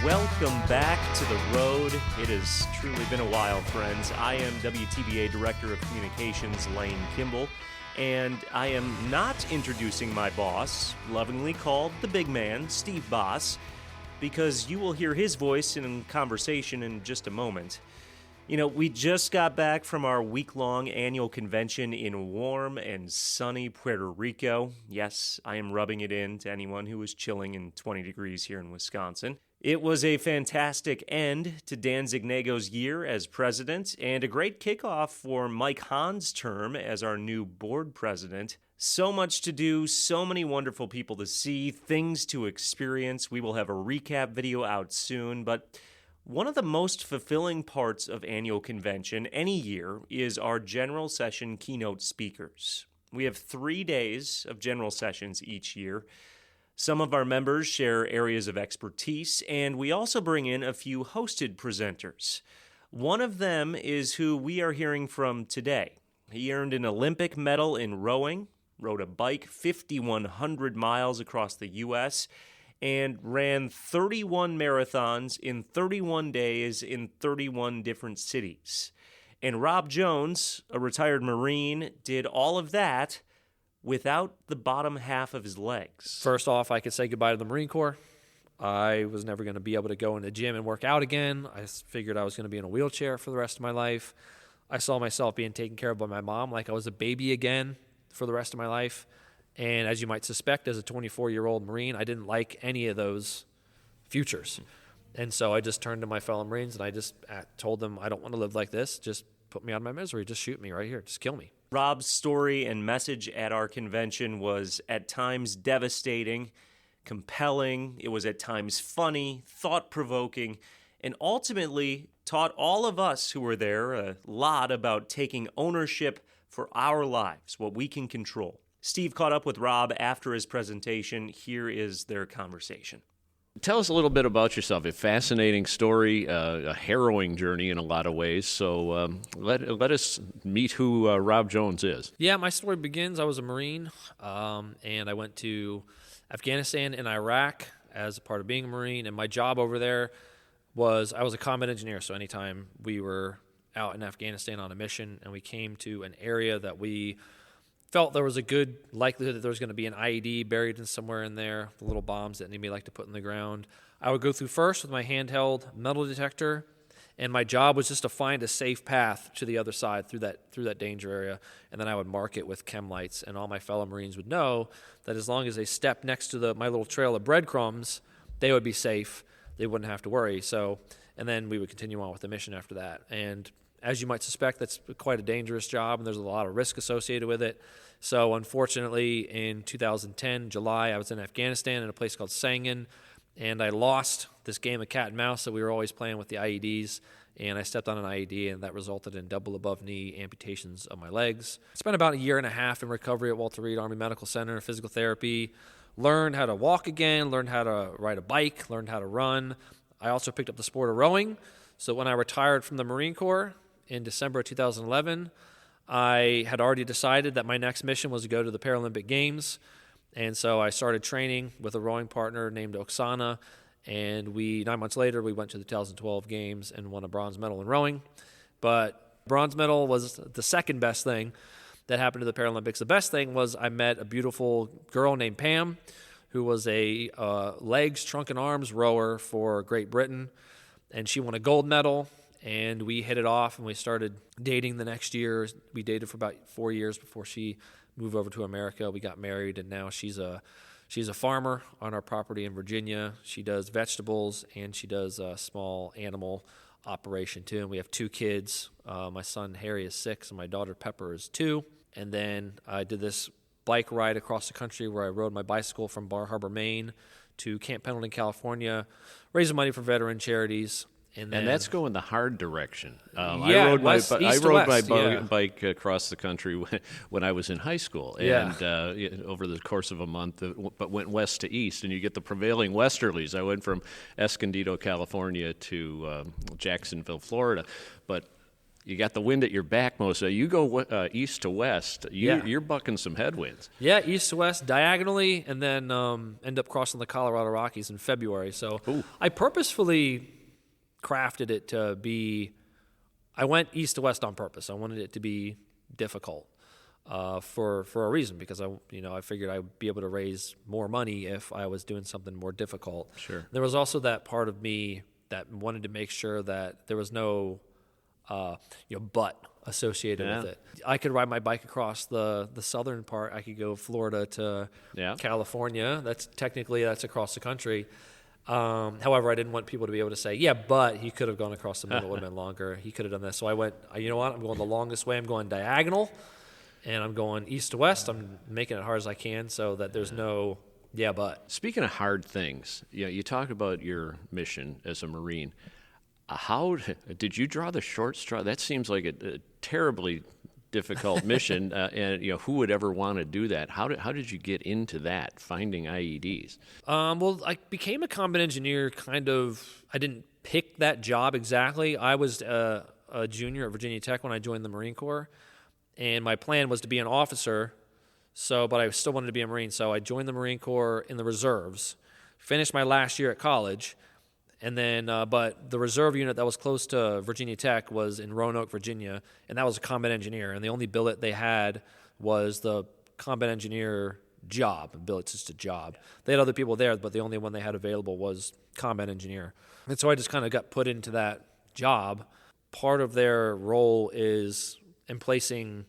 Welcome back to the road. It has truly been a while, friends. I am WTBA Director of Communications, Lane Kimball, and I am not introducing my boss, lovingly called the big man, Steve Boss, because you will hear his voice in conversation in just a moment. You know, we just got back from our week-long annual convention in warm and sunny Puerto Rico. Yes, I am rubbing it in to anyone who is chilling in 20 degrees here in Wisconsin. It was a fantastic end to Dan Zignego's year as president and a great kickoff for Mike Hahn's term as our new board president. So much to do, so many wonderful people to see, things to experience. We will have a recap video out soon, but one of the most fulfilling parts of annual convention any year is our general session keynote speakers. We have 3 days of general sessions each year. Some of our members share areas of expertise, and we also bring in a few hosted presenters. One of them is who we are hearing from today. He earned an Olympic medal in rowing, rode a bike 5,100 miles across the U.S., and ran 31 marathons in 31 days in 31 different cities. And Rob Jones, a retired Marine, did all of that without the bottom half of his legs. First off, I could say goodbye to the Marine Corps. I was never going to be able to go in the gym and work out again. I figured I was going to be in a wheelchair for the rest of my life. I saw myself being taken care of by my mom like I was a baby again for the rest of my life. And as you might suspect, as a 24-year-old Marine, I didn't like any of those futures. And so I just turned to my fellow Marines and I just told them, I don't want to live like this. Just put me out of my misery. Just shoot me right here. Just kill me. Rob's story and message at our convention was at times devastating, compelling. It was at times funny, thought-provoking, and ultimately taught all of us who were there a lot about taking ownership for our lives, what we can control. Steve caught up with Rob after his presentation. Here is their conversation. Tell us a little bit about yourself. A fascinating story, a harrowing journey in a lot of ways. So let us meet who Rob Jones is. Yeah, my story begins. I was a Marine, and I went to Afghanistan and Iraq as a part of being a Marine. And my job over there was I was a combat engineer. So anytime we were out in Afghanistan on a mission and we came to an area that we felt there was a good likelihood that there was going to be an IED buried in somewhere in there, the little bombs that anybody like to put in the ground, I would go through first with my handheld metal detector, and my job was just to find a safe path to the other side through that danger area, and then I would mark it with chem lights, and all my fellow Marines would know that as long as they stepped next to my little trail of breadcrumbs, they would be safe. They wouldn't have to worry. So, and then we would continue on with the mission after that. And as you might suspect, that's quite a dangerous job, and there's a lot of risk associated with it. So unfortunately, in 2010, July, I was in Afghanistan in a place called Sangin, and I lost this game of cat and mouse that we were always playing with the IEDs, and I stepped on an IED, and that resulted in double above-knee amputations of my legs. Spent about a year and a half in recovery at Walter Reed Army Medical Center, physical therapy, learned how to walk again, learned how to ride a bike, learned how to run. I also picked up the sport of rowing. So when I retired from the Marine Corps in December of 2011, I had already decided that my next mission was to go to the Paralympic Games, and so I started training with a rowing partner named Oksana, and 9 months later, we went to the 2012 Games and won a bronze medal in rowing. But bronze medal was the second best thing that happened to the Paralympics. The best thing was I met a beautiful girl named Pam, who was a legs, trunk, and arms rower for Great Britain, and she won a gold medal. And we hit it off, and we started dating the next year. We dated for about 4 years before she moved over to America. We got married, and now she's a farmer on our property in Virginia. She does vegetables, and she does a small animal operation too. And we have 2 kids. My son Harry is 6, and my daughter Pepper is 2. And then I did this bike ride across the country where I rode my bicycle from Bar Harbor, Maine, to Camp Pendleton, California, raising money for veteran charities. And that's going the hard direction. I rode my bike across the country when I was in high school, and over the course of a month, but went west to east, and you get the prevailing westerlies. I went from Escondido, California, to Jacksonville, Florida, but you got the wind at your back most of it. You go east to west, you're bucking some headwinds. Yeah, east to west, diagonally, and then end up crossing the Colorado Rockies in February. So I purposefully crafted it to be, I went east to west on purpose. I wanted it to be difficult for a reason, because I figured I'd be able to raise more money if I was doing something more difficult. Sure. There was also that part of me that wanted to make sure that there was no butt associated with it. I could ride my bike across the southern part. I could go Florida to California. That's across the country. However, I didn't want people to be able to say, yeah, but he could have gone across the middle. It would have been longer. He could have done this. So I went, you know what? I'm going the longest way. I'm going diagonal, and I'm going east to west. I'm making it hard as I can so that there's no, yeah, but. Speaking of hard things, you talk about your mission as a Marine. How did you draw the short straw? That seems like a terribly difficult mission, and who would ever want to do that? How did you get into that, finding IEDs? Well, I became a combat engineer I didn't pick that job exactly. I was a junior at Virginia Tech when I joined the Marine Corps, and my plan was to be an officer, but I still wanted to be a Marine, so I joined the Marine Corps in the reserves, finished my last year at college. And then, but the reserve unit that was close to Virginia Tech was in Roanoke, Virginia, and that was a combat engineer. And the only billet they had was the combat engineer job. A billet's just a job. They had other people there, but the only one they had available was combat engineer. And so I just kind of got put into that job. Part of their role is emplacing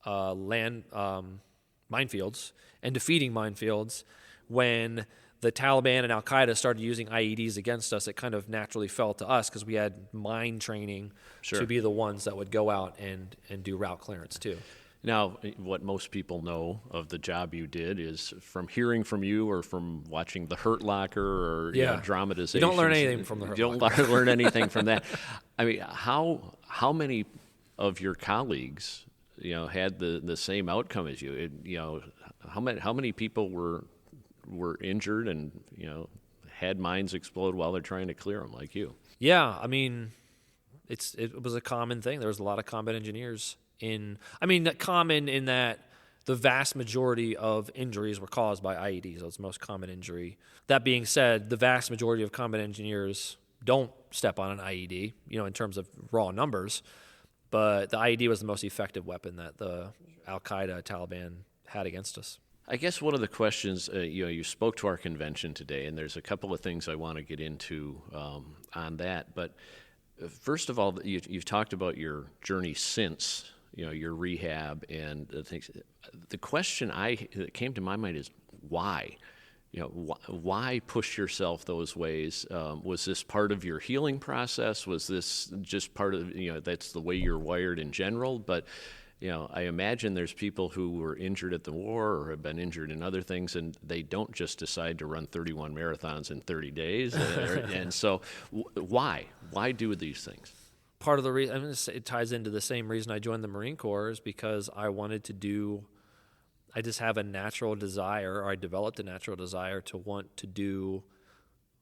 land minefields and defeating minefields. When the Taliban and Al-Qaeda started using IEDs against us, it kind of naturally fell to us because we had mine training to be the ones that would go out and do route clearance too. Now, what most people know of the job you did is from hearing from you or from watching The Hurt Locker or dramatizations. You don't learn anything from The Hurt Locker. You don't learn anything from that. I mean, how many of your colleagues, had the same outcome as you? How many people were injured and had mines explode while they're trying to clear them like you? Yeah, I mean, it was a common thing. There was a lot of combat engineers common in that the vast majority of injuries were caused by IEDs. That was the most common injury. That being said, the vast majority of combat engineers don't step on an IED, in terms of raw numbers, but the IED was the most effective weapon that the Al-Qaeda, Taliban had against us. I guess one of the questions, you spoke to our convention today, and there's a couple of things I want to get into on that. But first of all, you've talked about your journey since, your rehab and things. The question that came to my mind is why? Why push yourself those ways? Was this part of your healing process? Was this just part of, that's the way you're wired in general? But I imagine there's people who were injured at the war or have been injured in other things, and they don't just decide to run 31 marathons in 30 days. And so why? Why do these things? Part of the reason, it ties into the same reason I joined the Marine Corps, is because I just have a natural desire, or I developed a natural desire to want to do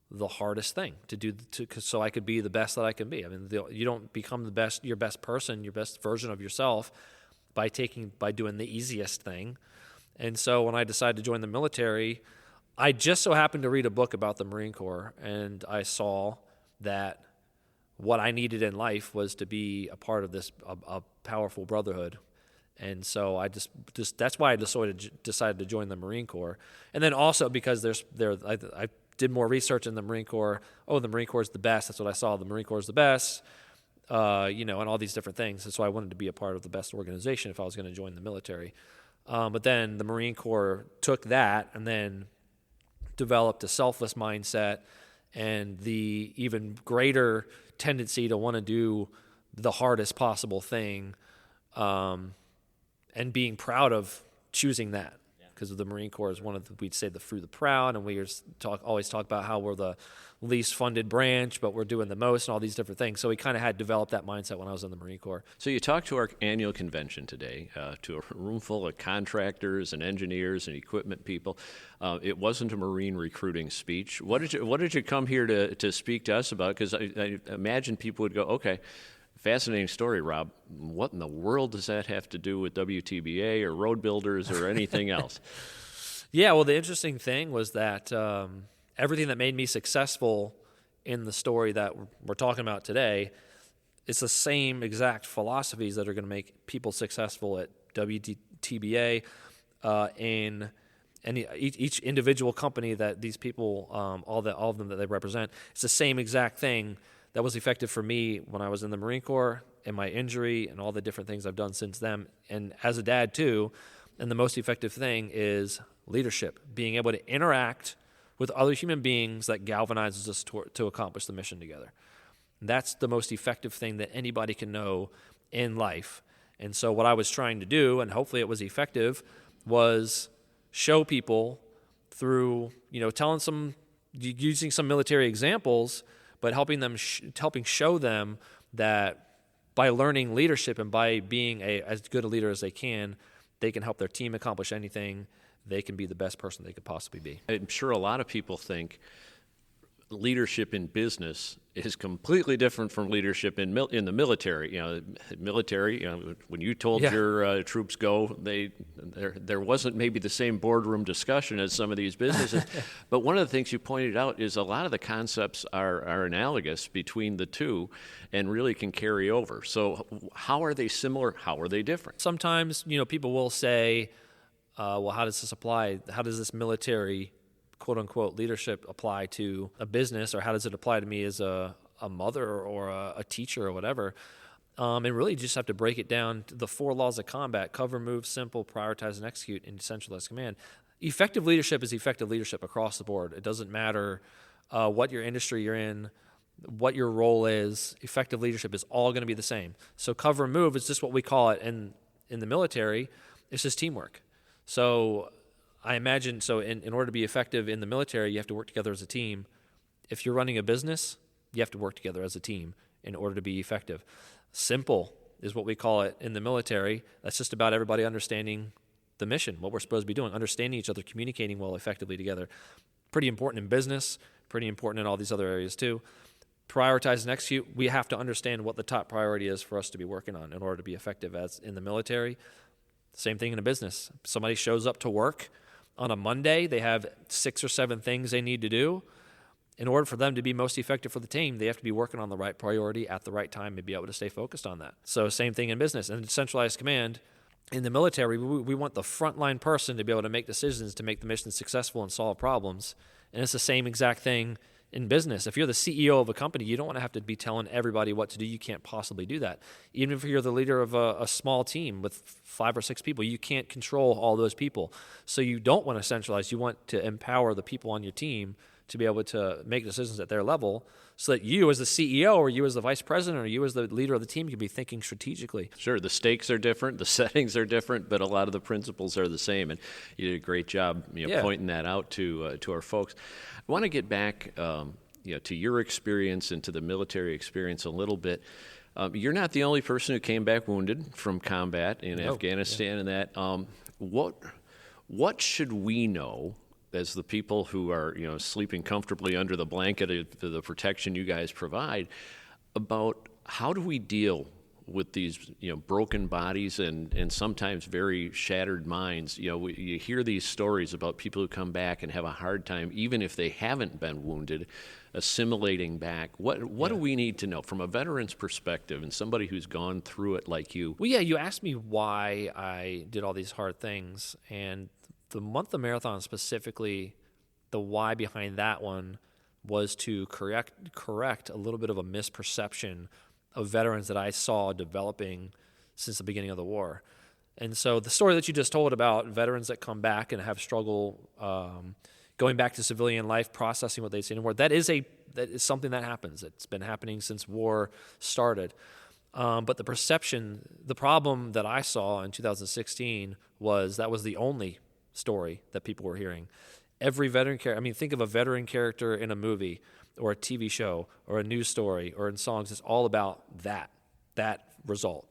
the hardest thing so I could be the best that I can be. I mean, you don't become your best person, your best version of yourself by doing the easiest thing. And so when I decided to join the military, I just so happened to read a book about the Marine Corps, and I saw that what I needed in life was to be a part of this a powerful brotherhood. And so I just that's why I decided to join the Marine Corps. And then also because I did more research in the Marine Corps. Oh, the Marine Corps is the best. That's what I saw. The Marine Corps is the best. And all these different things. And so I wanted to be a part of the best organization if I was going to join the military. But then the Marine Corps took that and then developed a selfless mindset and the even greater tendency to want to do the hardest possible thing, and being proud of choosing that. Because the Marine Corps is we'd say the fruit of the proud, and we always talk about how we're the least funded branch, but we're doing the most and all these different things. So we kind of had developed that mindset when I was in the Marine Corps. So you talked to our annual convention today, to a room full of contractors and engineers and equipment people. It wasn't a Marine recruiting speech. What did you come here to speak to us about? Because I imagine people would go, okay, Fascinating story, Rob. What in the world does that have to do with WTBA or road builders or anything else? Yeah, well, the interesting thing was that everything that made me successful in the story that we're talking about today, it's the same exact philosophies that are going to make people successful at WTBA in each individual company that these people, all of them that they represent. It's the same exact thing that was effective for me when I was in the Marine Corps and my injury and all the different things I've done since then. And as a dad too, and the most effective thing is leadership, being able to interact with other human beings that galvanizes us to accomplish the mission together. That's the most effective thing that anybody can know in life. And so what I was trying to do, and hopefully it was effective, was show people through, using some military examples, but helping show them that by learning leadership and by being as good a leader as they can help their team accomplish anything. They can be the best person they could possibly be. I'm sure a lot of people think leadership in business is completely different from leadership in the military. When you told your troops go, there wasn't maybe the same boardroom discussion as some of these businesses. But one of the things you pointed out is a lot of the concepts are analogous between the two and really can carry over. So how are they similar? How are they different? Sometimes, people will say, well, how does this apply? How does this military quote-unquote leadership apply to a business, or how does it apply to me as a mother or a teacher or whatever? And really just have to break it down to the 4 laws of combat: cover, move, simple, prioritize, and execute, and decentralized command. Effective leadership is effective leadership across the board. It doesn't matter what your industry you're in, what your role is. Effective leadership is all going to be the same. So cover and move is just what we call it in the military. It's just teamwork. So I imagine, in order to be effective in the military, you have to work together as a team. If you're running a business, you have to work together as a team in order to be effective. Simple is what we call it in the military. That's just about everybody understanding the mission, what we're supposed to be doing, understanding each other, communicating well effectively together. Pretty important in business, pretty important in all these other areas too. Prioritize and execute, we have to understand what the top priority is for us to be working on in order to be effective as in the military. Same thing in a business. Somebody shows up to work on a Monday, they have 6 or 7 things they need to do. In order for them to be most effective for the team, they have to be working on the right priority at the right time and be able to stay focused on that. So same thing in business. And decentralized command, in the military, we want the frontline person to be able to make decisions to make the mission successful and solve problems. And it's the same exact thing in business. If you're the CEO of a company, you don't want to have to be telling everybody what to do. You can't possibly do that. Even if you're the leader of a small team with 5 or 6 people, you can't control all those people. So you don't want to centralize. You want to empower the people on your team to be able to make decisions at their level so that you as the CEO or you as the vice president or you as the leader of the team can be thinking strategically. Sure, the stakes are different, the settings are different, but a lot of the principles are the same. And you did a great job pointing that out to our folks. I want to get back to your experience and to the military experience a little bit. You're not the only person who came back wounded from combat in Afghanistan and that. What should we know as the people who are sleeping comfortably under the blanket of the protection you guys provide about how do we deal with these broken bodies and sometimes very shattered minds? You hear these stories about people who come back and have a hard time, even if they haven't been wounded, assimilating back. What do we need to know from a veteran's perspective and somebody who's gone through it like you? Well, yeah, you asked me why I did all these hard things, and the month of marathon specifically, the why behind that one was to correct a little bit of a misperception of veterans that I saw developing since the beginning of the war. And so the story that you just told about veterans that come back and have struggle going back to civilian life, processing what they've seen in war, that is something that happens. It's been happening since war started. But the problem that I saw in 2016 was that was the only story that people were hearing. Every veteran character, think of a veteran character in a movie or a TV show or a news story or in songs. It's all about that result.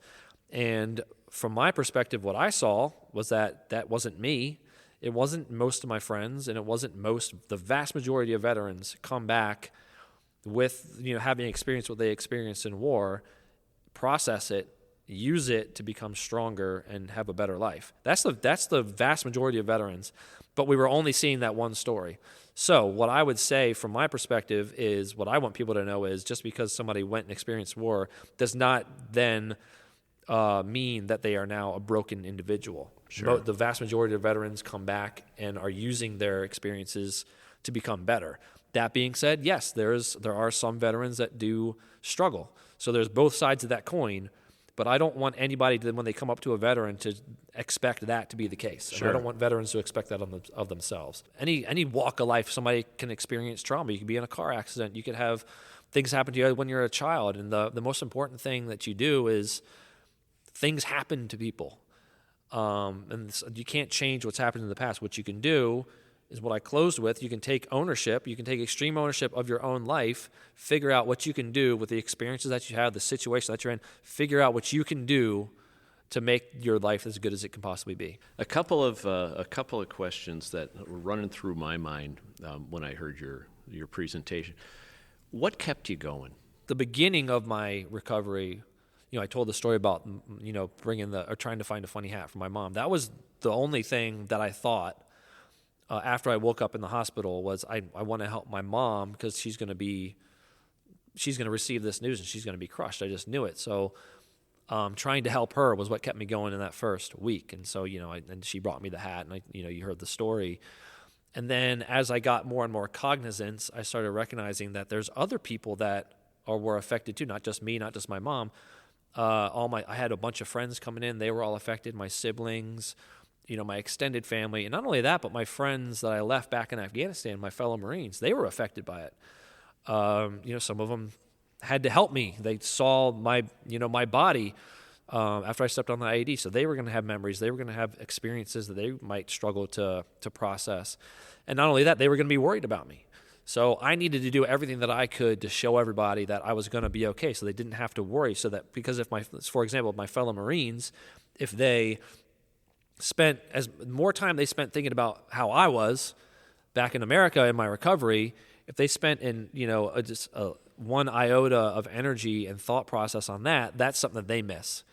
And from my perspective, what I saw was that wasn't me. It wasn't most of my friends, and it wasn't the vast majority of veterans come back with, having experienced what they experienced in war, process it, use it to become stronger and have a better life. That's the vast majority of veterans, but we were only seeing that one story. So what I would say from my perspective is, what I want people to know is, just because somebody went and experienced war does not then mean that they are now a broken individual. Sure. The vast majority of veterans come back and are using their experiences to become better. That being said, yes, there are some veterans that do struggle. So there's both sides of that coin, but I don't want anybody to, when they come up to a veteran, to expect that to be the case. Sure. And I don't want veterans to expect that of themselves. Any walk of life, somebody can experience trauma. You could be in a car accident. You could have things happen to you when you're a child. And the most important thing that you do is, things happen to people. And you can't change what's happened in the past. What you can do is what I closed with. You can take ownership. You can take extreme ownership of your own life, figure out what you can do with the experiences that you have, the situation that you're in, figure out what you can do to make your life as good as it can possibly be. A couple of questions that were running through my mind when I heard your presentation. What kept you going? The beginning of my recovery, I told the story about, trying to find a funny hat for my mom. That was the only thing that I thought after I woke up in the hospital was, I want to help my mom, because she's going to receive this news and she's going to be crushed. I just knew it. So trying to help her was what kept me going in that first week. And so, and she brought me the hat, and you heard the story. And then as I got more and more cognizance, I started recognizing that there's other people that were affected too, not just me, not just my mom. I had a bunch of friends coming in. They were all affected. My siblings, my extended family. And not only that, but my friends that I left back in Afghanistan, my fellow Marines, they were affected by it. Some of them had to help me. They saw my body after I stepped on the IED. So they were going to have memories. They were going to have experiences that they might struggle to process. And not only that, they were going to be worried about me. So I needed to do everything that I could to show everybody that I was going to be okay, so they didn't have to worry. So that, because for example, my fellow Marines, if they spent more time they spent thinking about how I was back in America in my recovery, if they spent in just one iota of energy and thought process on that, that's something that they miss,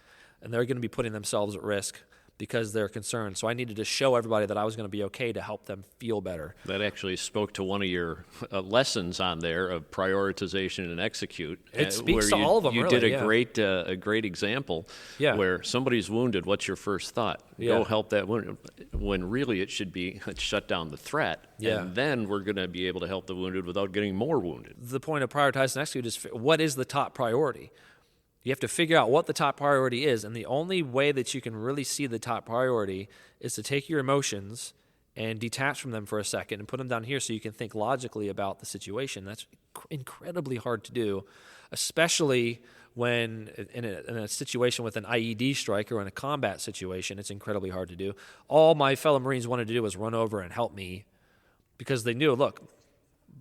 and they're going to be putting themselves at risk because they're concerned. So I needed to show everybody that I was going to be okay to help them feel better. That actually spoke to one of your lessons on there of prioritization and execute. It speaks to all of them, you really, did yeah. a great example where somebody's wounded. What's your first thought? Yeah. Go help that wounded. When really it should be shut down the threat, and then we're going to be able to help the wounded without getting more wounded. The point of prioritize and execute is, what is the top priority? You have to figure out what the top priority is, and the only way that you can really see the top priority is to take your emotions and detach from them for a second and put them down here so you can think logically about the situation. That's incredibly hard to do, especially when in a situation with an IED strike or in a combat situation. It's incredibly hard to do. All my fellow Marines wanted to do was run over and help me, because they knew, look,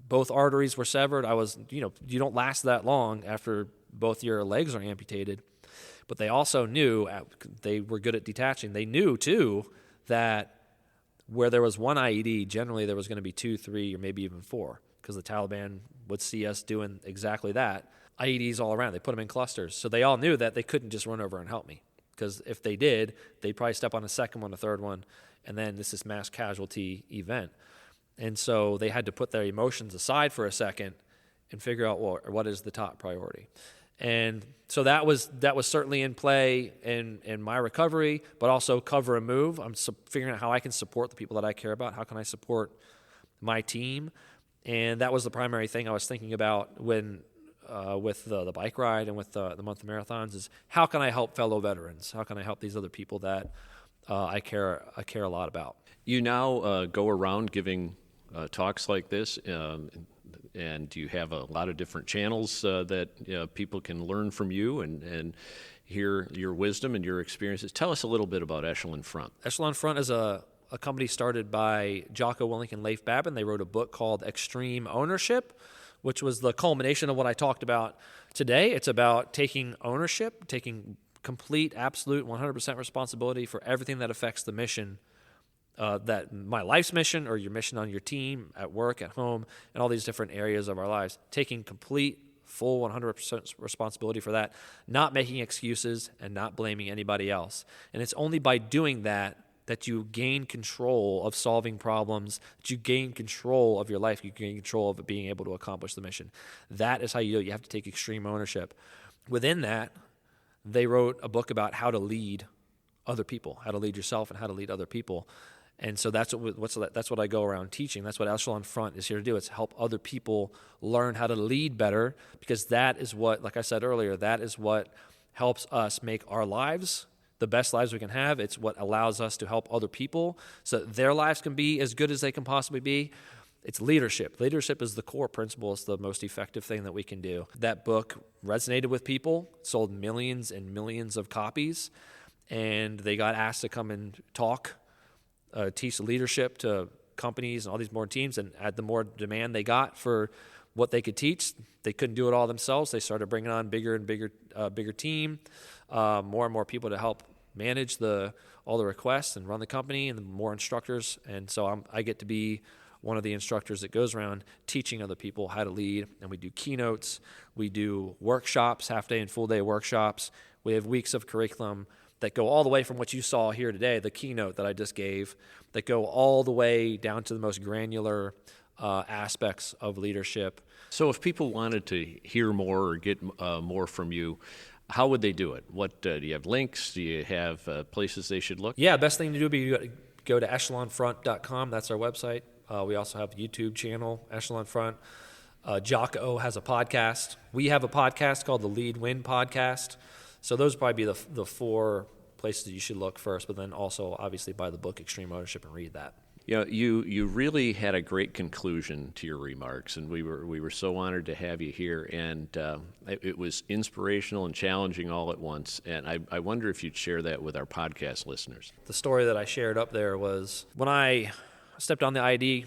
both arteries were severed. You don't last that long after both your legs are amputated. But they also knew, they were good at detaching. They knew, too, that where there was one IED, generally there was going to be 2, 3, or maybe even 4, because the Taliban would see us doing exactly that. IEDs all around. They put them in clusters. So they all knew that they couldn't just run over and help me, because if they did, they'd probably step on a second one, a third one, and then this mass casualty event. And so they had to put their emotions aside for a second and figure out, well, what is the top priority. And so that was certainly in play in my recovery, but also cover and move. I'm figuring out how I can support the people that I care about. How can I support my team? And that was the primary thing I was thinking about when with the bike ride and with the month of marathons, is how can I help fellow veterans? How can I help these other people that I care a lot about? You now go around giving talks like this, and you have a lot of different channels that people can learn from you and hear your wisdom and your experiences. Tell us a little bit about Echelon Front. Echelon Front is a company started by Jocko Willink and Leif Babin. They wrote a book called Extreme Ownership, which was the culmination of what I talked about today. It's about taking ownership, taking complete, absolute, 100% responsibility for everything that affects the mission, that my life's mission or your mission on your team, at work, at home, and all these different areas of our lives. Taking complete full 100% responsibility for that, not making excuses and not blaming anybody else. And it's only by doing that you gain control of solving problems, that you gain control of your life, you gain control of being able to accomplish the mission. That is how you do it. You have to take extreme ownership. Within that, they wrote a book about how to lead other people, how to lead yourself and how to lead other people. And so that's what I go around teaching. That's what Echelon Front is here to do. It's help other people learn how to lead better, because that is what, like I said earlier, that is what helps us make our lives the best lives we can have. It's what allows us to help other people so that their lives can be as good as they can possibly be. It's leadership. Leadership is the core principle. It's the most effective thing that we can do. That book resonated with people, sold millions and millions of copies, and they got asked to come and talk, teach leadership to companies and all these more teams. And at the more demand they got for what they could teach, they couldn't do it all themselves. They started bringing on bigger and bigger team, more and more people to help manage all the requests and run the company, and more instructors. And so I get to be one of the instructors that goes around teaching other people how to lead. And we do keynotes, we do workshops, half-day and full-day workshops. We have weeks of curriculum that go all the way from what you saw here today, the keynote that I just gave, that go all the way down to the most granular aspects of leadership. So if people wanted to hear more or get more from you, how would they do it? What do you have links? Do you have places they should look? Yeah, best thing to do would be go to echelonfront.com. That's our website. We also have a YouTube channel, Echelon Front. Jocko has a podcast. We have a podcast called the Lead Win Podcast. So those would probably be the four places that you should look first, but then also obviously buy the book Extreme Ownership and read that. You know, you really had a great conclusion to your remarks, and we were so honored to have you here. And it was inspirational and challenging all at once. And I wonder if you'd share that with our podcast listeners. The story that I shared up there was when I stepped on the ID,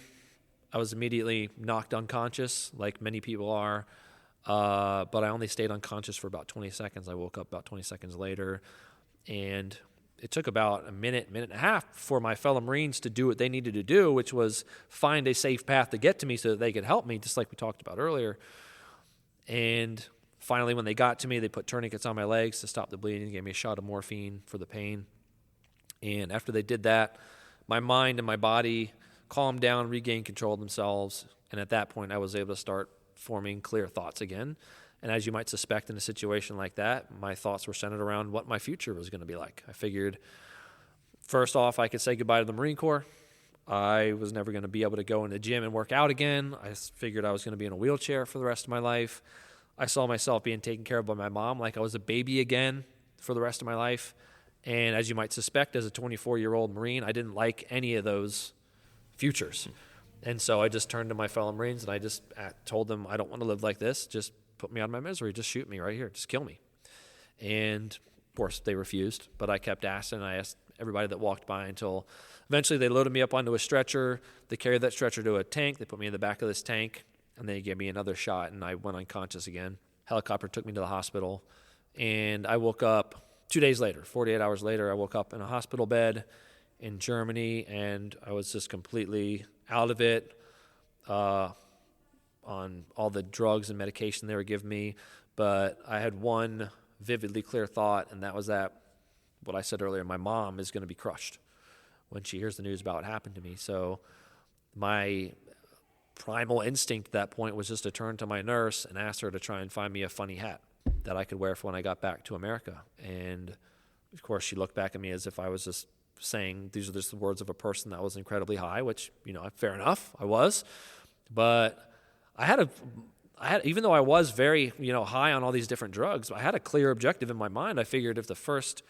I was immediately knocked unconscious, like many people are. But I only stayed unconscious for about 20 seconds. I woke up about 20 seconds later, and it took about a minute and a half for my fellow Marines to do what they needed to do, which was find a safe path to get to me so that they could help me, just like we talked about earlier. And finally, when they got to me, they put tourniquets on my legs to stop the bleeding, gave me a shot of morphine for the pain. And after they did that, my mind and my body calmed down, regained control of themselves, and at that point, I was able to start forming clear thoughts again. And as you might suspect in a situation like that, my thoughts were centered around what my future was going to be like. I figured, first off, I could say goodbye to the Marine Corps. I was never going to be able to go in the gym and work out again. I figured I was going to be in a wheelchair for the rest of my life. I saw myself being taken care of by my mom like I was a baby again for the rest of my life. And as you might suspect, as a 24-year-old Marine, I didn't like any of those futures. And so I just turned to my fellow Marines and I just told them, I don't want to live like this. Just put me out of my misery. Just shoot me right here. Just kill me. And, of course, they refused. But I kept asking. I asked everybody that walked by until eventually they loaded me up onto a stretcher. They carried that stretcher to a tank. They put me in the back of this tank, and they gave me another shot, and I went unconscious again. Helicopter took me to the hospital, and I woke up 2 days later, 48 hours later. I woke up in a hospital bed in Germany, and I was just completely out of it, on all the drugs and medication they were giving me. But I had one vividly clear thought, and that was that, what I said earlier, my mom is going to be crushed when she hears the news about what happened to me. So my primal instinct at that point was just to turn to my nurse and ask her to try and find me a funny hat that I could wear for when I got back to America. And, of course, she looked back at me as if I was just saying these are just the words of a person that was incredibly high, which, fair enough, I was. But I had even though I was very, high on all these different drugs, I had a clear objective in my mind. I figured if the first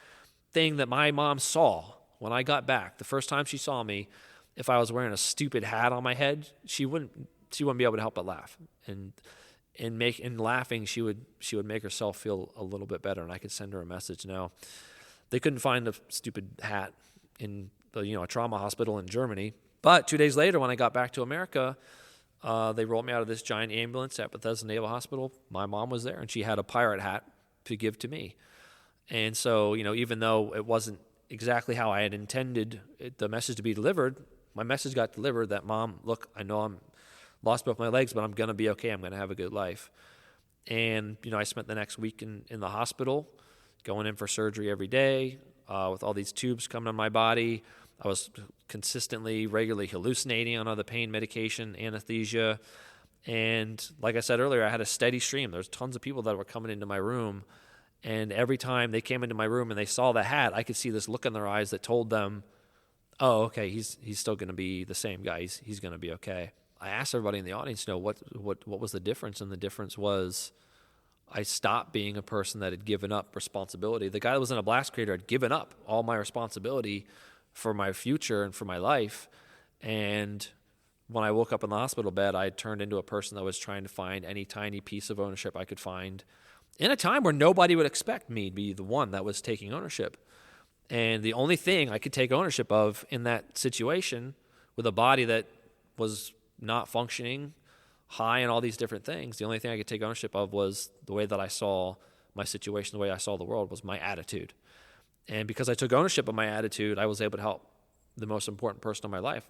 thing that my mom saw when I got back, the first time she saw me, if I was wearing a stupid hat on my head, she wouldn't be able to help but laugh. And in laughing, she would make herself feel a little bit better, and I could send her a message. Now, they couldn't find the stupid hat in a trauma hospital in Germany. But 2 days later, when I got back to America, they rolled me out of this giant ambulance at Bethesda Naval Hospital. My mom was there, and she had a pirate hat to give to me. And so, even though it wasn't exactly how I had intended the message to be delivered, my message got delivered that, Mom, look, I know I'm lost both my legs, but I'm going to be okay. I'm going to have a good life. And, I spent the next week in the hospital, going in for surgery every day, with all these tubes coming on my body. I was regularly hallucinating on all the pain medication, anesthesia. And like I said earlier, I had a steady stream. There's tons of people that were coming into my room. And every time they came into my room and they saw the hat, I could see this look in their eyes that told them, oh, okay, he's still going to be the same guy. He's going to be okay. I asked everybody in the audience, what was the difference? And the difference was I stopped being a person that had given up responsibility. The guy that was in a blast crater had given up all my responsibility for my future and for my life. And when I woke up in the hospital bed, I turned into a person that was trying to find any tiny piece of ownership I could find in a time where nobody would expect me to be the one that was taking ownership. And the only thing I could take ownership of in that situation, with a body that was not functioning, high and all these different things, the only thing I could take ownership of was the way that I saw my situation, the way I saw the world, was my attitude. And because I took ownership of my attitude, I was able to help the most important person in my life,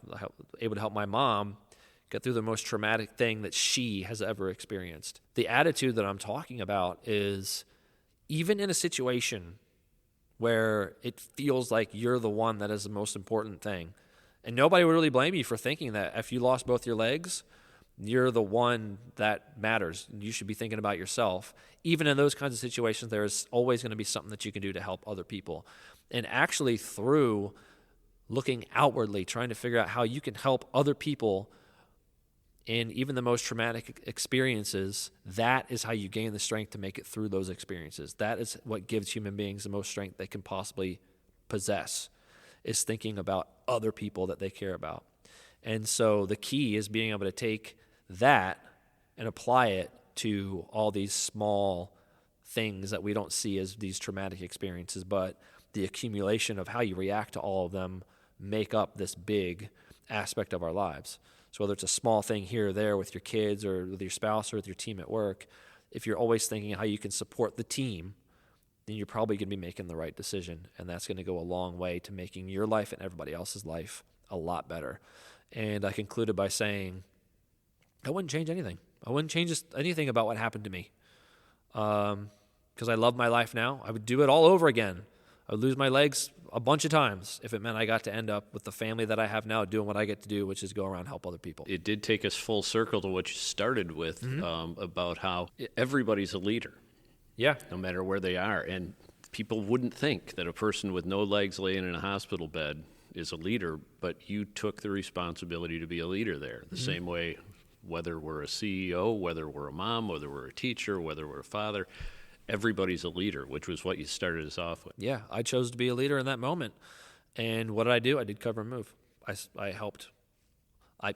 able to help my mom get through the most traumatic thing that she has ever experienced. The attitude that I'm talking about is, even in a situation where it feels like you're the one that is the most important thing, and nobody would really blame you for thinking that if you lost both your legs, you're the one that matters. You should be thinking about yourself. Even in those kinds of situations, there's always going to be something that you can do to help other people. And actually, through looking outwardly, trying to figure out how you can help other people in even the most traumatic experiences, that is how you gain the strength to make it through those experiences. That is what gives human beings the most strength they can possibly possess, is thinking about other people that they care about. And so the key is being able to take that and apply it to all these small things that we don't see as these traumatic experiences, but the accumulation of how you react to all of them make up this big aspect of our lives. So whether it's a small thing here or there with your kids or with your spouse or with your team at work, if you're always thinking how you can support the team, then you're probably going to be making the right decision. And that's going to go a long way to making your life and everybody else's life a lot better. And I concluded by saying, I wouldn't change anything. I wouldn't change anything about what happened to me. Because I love my life now. I would do it all over again. I would lose my legs a bunch of times if it meant I got to end up with the family that I have now, doing what I get to do, which is go around and help other people. It did take us full circle to what you started with, about how everybody's a leader. Yeah. No matter where they are. And people wouldn't think that a person with no legs laying in a hospital bed is a leader, but you took the responsibility to be a leader there. The same way, whether we're a CEO, whether we're a mom, whether we're a teacher, whether we're a father, everybody's a leader, which was what you started us off with. Yeah, I chose to be a leader in that moment. And what did I do? I did cover and move. I helped. I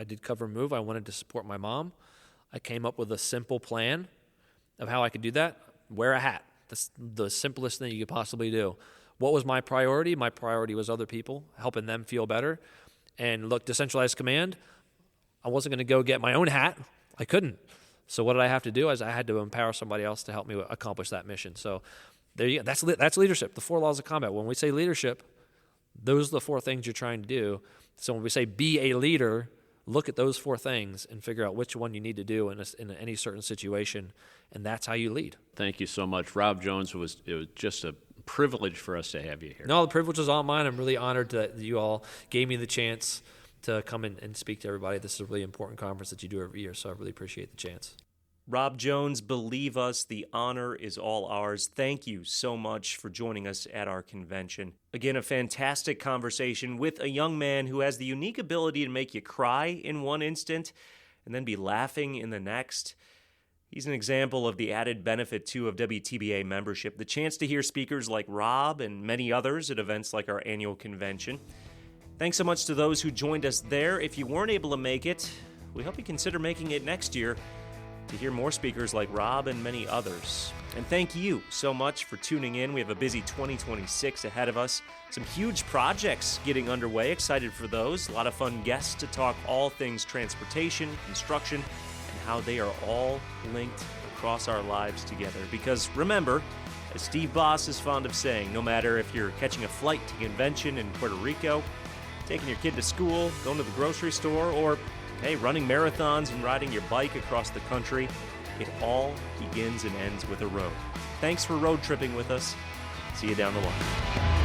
did cover and move. I wanted to support my mom. I came up with a simple plan of how I could do that. Wear a hat. That's the simplest thing you could possibly do. What was my priority? My priority was other people, helping them feel better. And look, decentralized command, I wasn't going to go get my own hat. I couldn't. So what did I have to do? Is I had to empower somebody else to help me accomplish that mission. So there you go. That's leadership, the 4 laws of combat. When we say leadership, those are the 4 things you're trying to do. So when we say be a leader, look at those 4 things and figure out which one you need to do in any certain situation, and that's how you lead. Thank you so much. Rob Jones, it was just a privilege for us to have you here. No, the privilege is all mine. I'm really honored that you all gave me the chance to come in and speak to everybody. This is a really important conference that you do every year, so I really appreciate the chance. Rob Jones, believe us, the honor is all ours. Thank you so much for joining us at our convention. Again, a fantastic conversation with a young man who has the unique ability to make you cry in one instant and then be laughing in the next. He's an example of the added benefit, too, of WTBA membership, the chance to hear speakers like Rob and many others at events like our annual convention. Thanks so much to those who joined us there. If you weren't able to make it, we hope you consider making it next year to hear more speakers like Rob and many others. And thank you so much for tuning in. We have a busy 2026 ahead of us. Some huge projects getting underway. Excited for those. A lot of fun guests to talk all things transportation, construction, and how they are all linked across our lives together. Because remember, as Steve Boss is fond of saying, no matter if you're catching a flight to convention in Puerto Rico, taking your kid to school, going to the grocery store, or hey, running marathons and riding your bike across the country, It all begins and ends with a road. Thanks for road tripping with us. See you down the line.